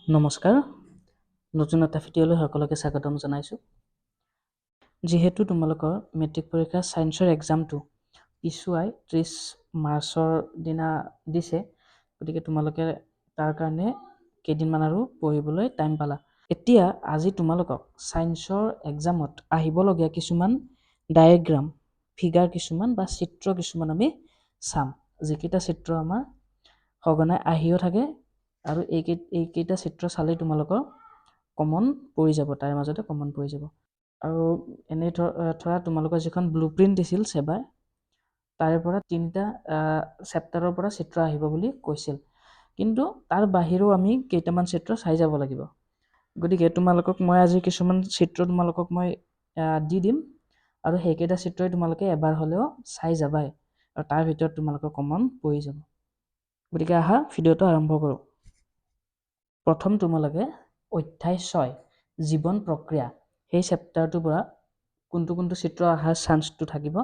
নমস্কাৰ নতুন এটা ভিডিঅলৈ সকলোকে স্বাগতম জনাইছো যেহেতু তোমালোকৰ মেট্ৰিক পৰীক্ষা সায়েন্সৰ এক্সামটো পিছুৱাই 30 মাৰ্চৰ দিনা দিছে গতিকে তোমালোকে তাৰ কাৰণে কেইদিনমান আৰু পঢ়িবলৈ টাইম পালা এতিয়া আজি তোমালোকক সায়েন্সৰ এক্সামত আহিবলগীয়া কিছুমান ডায়াগ্ৰাম ফিগাৰ কিছুমান বা চিত্ৰ কিছুমান আমি চাম যিকেইটা চিত্ৰ আমাৰ সঘনাই আহিও থাকে আৰু এইকেইটা চিত্ৰ চালে তোমালোকৰ কমন পৰি যাব তাৰ মাজতে কমন পৰি যাব আৰু এনে ধৰা তোমালোকৰ যিখন ব্লুপ্ৰিন্ট দিছিল সেবাৰ তাৰে পৰা তিনিটা চেপ্টাৰৰ পৰা চিত্ৰ আহিব বুলি কৈছিল কিন্তু তাৰ বাহিৰেও আমি কেইটামান চিত্ৰ চাই যাব লাগিব গতিকে তোমালোকক মই আজি কিছুমান চিত্ৰ তোমালোকক মই দি দিম আৰু সেইকেইটা চিত্ৰই তোমালোকে এবাৰ হ'লেও চাই যাবাই আৰু তাৰ ভিতৰত তোমালোকৰ কমন পৰি যাব গতিকে আহা ভিডিঅ'টো আৰম্ভ কৰোঁ প্ৰথম তোমালোকে অধ্যায় 6 জীৱন প্ৰক্ৰিয়া সেই চেপ্টাৰটোৰ পৰা কোনটো চিত্ৰ আহাৰ চান্সটো থাকিব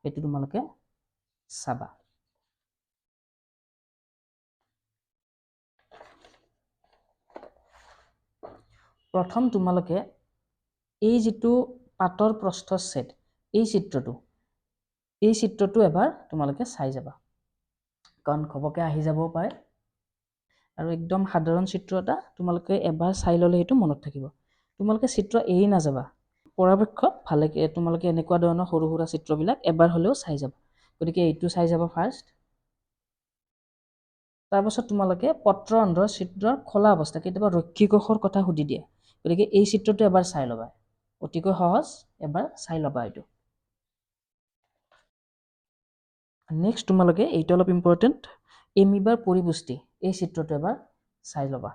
এটো তোমালোকে চাবা প্ৰথম তোমালোকে এই যেটো পাতৰ প্ৰস্থচ্ছেদ এই চিত্ৰটো এবাৰ তোমালোকে চাই যাবা কাৰণ খবকে আহি যাব পাৰে আৰু একদম সাধাৰণ চিত্ৰ এটা তোমালোকে এবাৰ চাই ললে হেতু মনত থাকিব তোমালোকে চিত্ৰ এৰি না যাবা পৰাপক্ষত ভালকে তোমালোকে এনেকুৱা ধৰণৰ সৰু সৰু চিত্ৰবিলাক এবাৰ হলেও চাই যাবা গতিকে এইটো চাই যাবা ফাৰ্স্ট তাৰ পাছত তোমালোকে পত্ৰ অন্ধৰ চিত্ৰৰ খোলা অৱস্থা কেতিয়াবা ৰক্ষীকোষৰ কথা সুধি দিয়ে গতিকে এই চিত্ৰটো এবাৰ চাই লবা অতিকৈ সহজ এবাৰ চাই লবা এইটো নেক্সট তোমালোকে এইটো অলপ ইম্পৰ্টেন্ট এমিবাৰ পৰিপুষ্টি এই চিত্ৰটো এবাৰ চাই লবা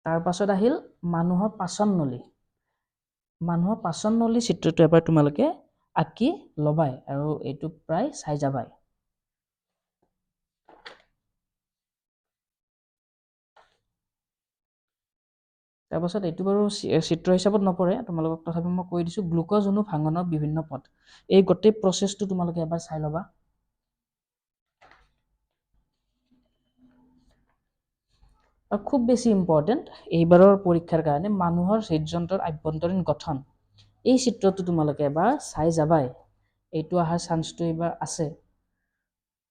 তাৰ পাছত আহিল মানুহৰ পাচন নলী চিত্ৰটো এবাৰ তোমালোকে আঁকি লবাই আৰু এইটো প্ৰায় চাই যাবাই তাৰ পাছত এইটো বাৰু চিত্ৰ হিচাপত নপৰে তোমালোকক তথাপি মই কৈ দিছো গ্লুকোজ অণু ভাঙনৰ বিভিন্ন পথ এই গোটেই প্ৰচেছটো তোমালোকে এবাৰ চাই লবা আৰু খুব বেছি ইম্পৰ্টেন্ট এইবাৰৰ পৰীক্ষাৰ কাৰণে মানুহৰ হৃদযন্ত্ৰৰ আভ্যন্তৰীণ গঠন এই চিত্ৰটো তোমালোকে এবাৰ চাই যাবাই এইটো আহাৰ চান্সটো এবাৰ আছে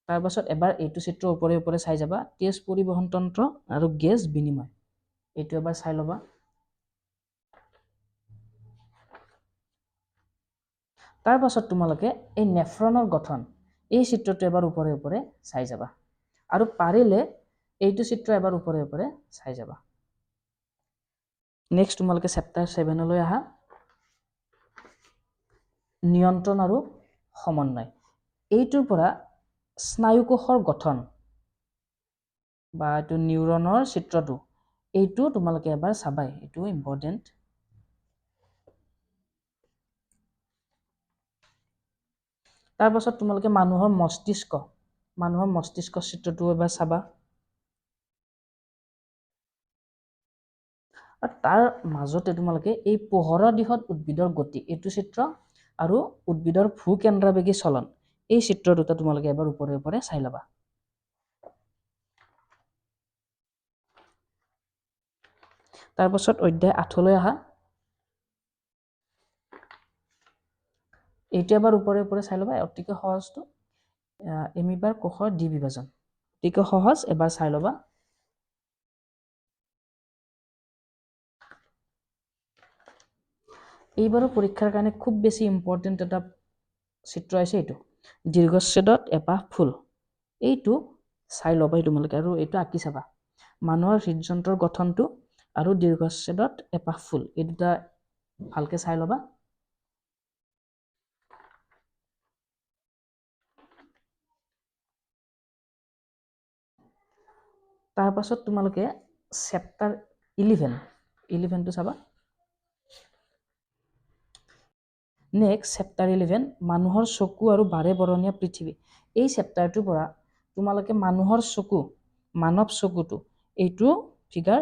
তাৰ পাছত এবাৰ এইটো চিত্ৰ ওপৰে চাই যাবা তেজ পৰিবহন তন্ত্ৰ আৰু গেছ বিনিময় এইটো এবাৰ চাই লবা তাৰ পাছত তোমালোকে এই নেফ্ৰনৰ গঠন এই চিত্ৰটো এবাৰ ওপৰে চাই যাবা আৰু পাৰিলে এইটো চিত্ৰ এবাৰ ওপৰে চাই যাবা নেক্সট তোমালোকে চেপ্টাৰ 7 লৈ আহা নিয়ন্ত্ৰণ আৰু সমন্বয় এইটোৰ পৰা স্নায়ুকোষৰ গঠন বা এইটো নিউৰনৰ চিত্ৰটো এইটো তোমালোকে এবাৰ চাবাই এইটো ইম্পৰ্টেন্ট তাৰ পাছত তোমালোকে মানুহৰ মস্তিষ্ক চিত্ৰটো এবাৰ চাবা আৰু তাৰ মাজতে তোমালোকে এই পোহৰৰ দিশত উদ্ভিদৰ গতি এইটো চিত্ৰ আৰু উদ্ভিদৰ ভূকেন্দ্ৰবেগী চলন এই চিত্ৰ দুটা তোমালোকে এবাৰ ওপৰে চাই লবা তাৰ পাছত অধ্যায় 8 লৈ আহা এইটো এবাৰ ওপৰে চাই লবা অতিকৈ সহজটো এমিবাৰ কোষৰ দ্বিবিভাজন অতিকৈ সহজ এবাৰ চাই লবা এইবাৰৰ পৰীক্ষাৰ কাৰণে খুব বেছি ইম্পৰ্টেন্ট এটা চিত্ৰ আছে এইটো দীৰ্ঘচ্ছেদত এপাহ ফুল এইটো চাই লবাই তোমালোকে আৰু এইটো আঁকি চাবা মানুহৰ হৃদযন্ত্ৰৰ গঠনটো আৰু দীৰ্ঘচ্ছেদত এপাহ ফুল এই দুটা ভালকে চাই লবা তাৰ পাছত তোমালোকে চেপ্টাৰ 11 টো চাবা নেক্সট চেপ্টাৰ 11 মানুহৰ চকু আৰু বাৰে বৰণীয়া পৃথিৱী এই চেপ্টাৰটোৰ পৰা তোমালোকে মানুহৰ চকু মানৱ চকুটো এইটো ফিগাৰ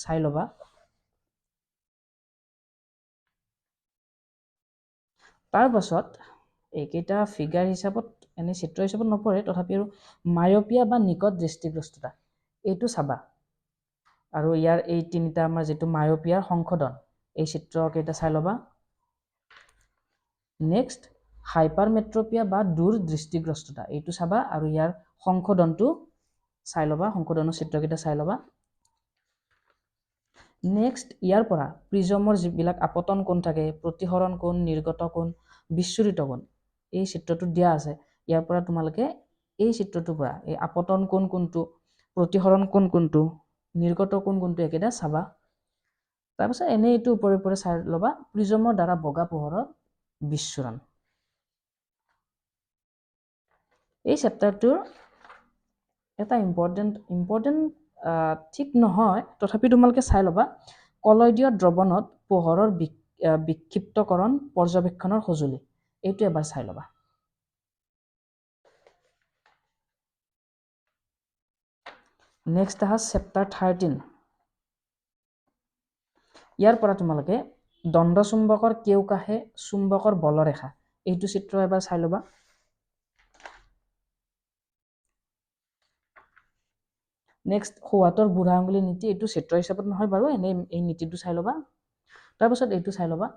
চাই লবা তাৰ পাছত এইকেইটা ফিগাৰ হিচাপত এনে চিত্ৰ হিচাপত নপৰে তথাপি আৰু মায়োপিয়া বা নিকট দৃষ্টিগ্ৰস্ততা এইটো চাবা আৰু ইয়াৰ এই তিনিটা আমাৰ যেটো মায়োপিয়াৰ সংশোধন এই চিত্ৰ কেইটা চাই লবা নেক্সট হাইপাৰমেট্ৰোপিয়া বা দূৰ দৃষ্টিগ্ৰস্ততা এইটো চাবা আৰু ইয়াৰ সংশোধনটো চাই লবা সংশোধনৰ চিত্ৰ কেইটা চাই লবা নেক্সট ইয়াৰ পৰা প্ৰিজমৰ যিবিলাক আপতন কোণ থাকে প্ৰতিহৰণ কোণ নিৰ্গত কোণ বিচ্ছুৰিত কোণ এই চিত্ৰটো দিয়া আছে ইয়াৰ পৰা তোমালোকে এই চিত্ৰটোৰ পৰা এই আপতন কোণ কোনটো প্ৰতিহৰণ কোণ কোনটো নিৰ্গত কোণ কোনটো একেটা চাবা তাৰপিছত এনে এইটো ওপৰে ওপৰে চাই লবা প্ৰিজমৰ দ্বাৰা বগা পোহৰৰ বিচ্ছুৰণ এই চেপ্টাৰটোৰ এটা ইম্পৰ্টেন্ট ঠিক নহয় তথাপি তোমালোকে চাই লবা কলয়ডীয় দ্ৰৱণত পোহৰৰ বিক্ষিপ্তকৰণ পৰ্যবেক্ষণৰ সঁজুলি এইটো এবাৰ চাই লবা নেক্সট আহা চেপ্টাৰ 13 ইয়াৰ পৰা তোমালোকে দণ্ড চুম্বকৰ কেওকাষে চুম্বকৰ বলৰেখা এইটো চিত্ৰ এবাৰ চাই লবা নেক্সট সোৱাতৰ বুঢ়া আঙুলি নীতি এইটো চিত্ৰ হিচাপত নহয় বাৰু এনে এই নীতিটো চাই লবা তাৰ পিছত এইটো চাই লবা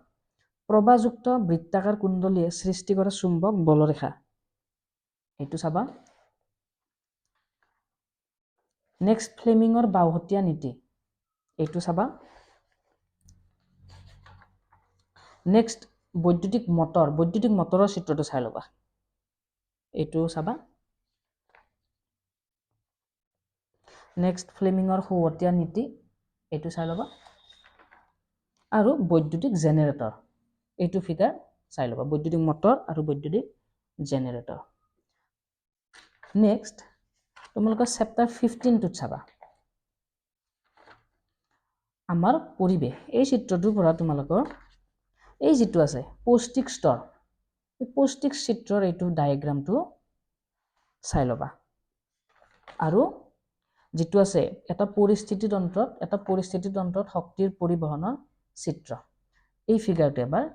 প্ৰবাহযুক্ত বৃত্তাকাৰ কুণ্ডলীয়ে সৃষ্টি কৰা চুম্বক বলৰেখা এইটো চাবা নেক্সট ফ্লেমিঙৰ বাওহতীয়া নীতি এইটো চাবা নেক্সট বৈদ্যুতিক মটৰৰ চিত্ৰটো চাই লবা এইটো চাবা নেক্সট ফ্লেমিঙৰ সোঁৱতীয়া নীতি এইটো চাই লবা আৰু বৈদ্যুতিক জেনেৰেটৰ এইটো ফিগাৰ চাই লবা বৈদ্যুতিক মটৰ আৰু বৈদ্যুতিক জেনেৰেটৰ নেক্সট তোমালোকৰ চেপ্টাৰ 15 টোত চাবা আমাৰ পৰিৱেশ এই চিত্ৰটোৰ পৰা তোমালোকৰ এই যেটো আছে পৌষ্টিক স্তৰ এই পৌষ্টিক চিত্ৰৰ এইটো ডায়াগ্ৰামটো চাই লবা আৰু যেটো আছে এটা পৰিস্থিতি তন্ত্ৰত শক্তিৰ পৰিবহনৰ চিত্ৰ এই ফিগাৰটো এবাৰ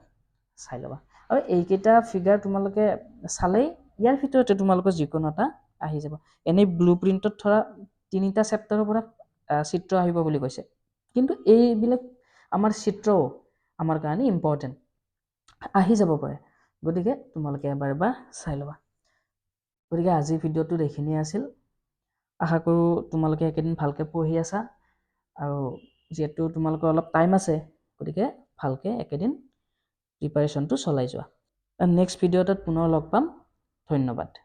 চাই লবা আৰু এইকেইটা ফিগাৰ তোমালোকে চালেই ইয়াৰ ভিতৰতে তোমালোকৰ যিকোনো এটা আহি যাব এনে ব্লুপ্ৰিন্টত ধৰা তিনিটা চেপ্টাৰৰ পৰা চিত্ৰ আহিব বুলি কৈছে কিন্তু এইবিলাক আমাৰ চিত্ৰও আমাৰ কাৰণে ইম্পৰ্টেন্ট আহি যাব পাৰে গতিকে তোমালোকে এবাৰ চাই লবা গতিকে আজি ভিডিঅ'টো এইখিনি আছিল আশা কৰো তোমালোকে একেদিন ভালকে পঢ়ি আছা আৰু যেটো তোমালোকৰ অলপ টাইম আছে গতিকে ভালকে একেদিন প্ৰিপাৰেচনটো চলাই যোৱা নেক্সট ভিডিঅ'ত পুনৰ লগ পাম ধন্যবাদ